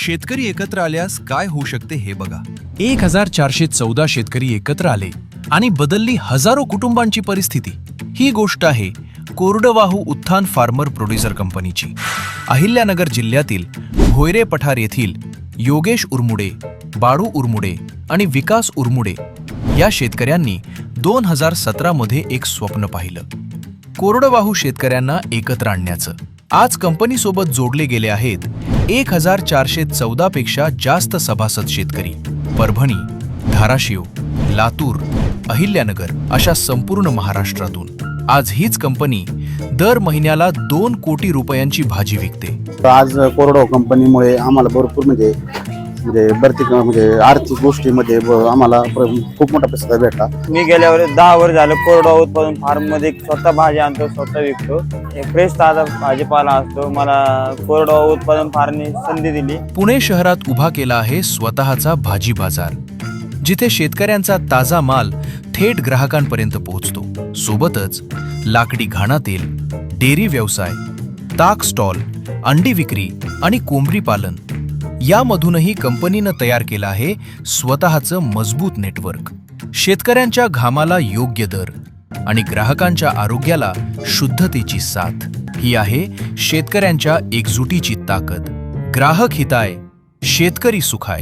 शेतकरी एकत्र आल्यास काय होऊ शकते हे बघा. 1414 शेतकरी एकत्र आले आणि बदलली हजारो कुटुंबांची परिस्थिती. ही गोष्ट आहे कोरडवाहू उत्थान फार्मर प्रोड्युसर कंपनीची. अहिल्यानगर जिल्ह्यातील भोयरे पठार येथील योगेश उरमुडे, बाळू उरमुडे आणि विकास उरमुडे या शेतकऱ्यांनी 2017 मध्ये एक स्वप्न पाहिलं, कोरडवाहू शेतकऱ्यांना एकत्र आणण्याचं. आज कंपनीसोबत जोडले गेले आहेत 1414 पेक्षा जास्त सभासद शेतकरी. परभणी, धाराशिव, लातूर, अहिल्यानगर अशा संपूर्ण महाराष्ट्रातून. आज हीच कंपनी दर महिन्याला 2 कोटी रुपयांची भाजी विकते. आज कोरडवाहू कंपनीमुळे आम्हाला भरपूर म्हणजे आर्थिक गोष्टीमध्ये आम्हाला खूप मोठा प्रतिसाद भेटला. मी गेल्यावर 10 वर्ष झालं कोरडवाहू उत्पादन फार्म मध्ये स्वतः भाजी आणतो, स्वतः विकतो. फ्रेश ताजा भाजीपाला असतो. मला कोरडवाहू उत्पादन फार्मने संधी दिली. पुणे शहरात उभा केला आहे स्वतःचा भाजी बाजार, जिथे शेतकऱ्यांचा ताजा माल थेट ग्राहकांपर्यंत पोहोचतो. सोबतच लाकडी घाणा तेल, डेअरी व्यवसाय, ताक स्टॉल, अंडी विक्री आणि कोंबडी पालन यामधूनही कंपनीनं तयार केलं आहे स्वतःचं मजबूत नेटवर्क. शेतकऱ्यांच्या घामाला योग्य दर आणि ग्राहकांच्या आरोग्याला शुद्धतेची साथ. ही आहे शेतकऱ्यांच्या एकजुटीची ताकद. ग्राहक हिताय, शेतकरी सुखाय.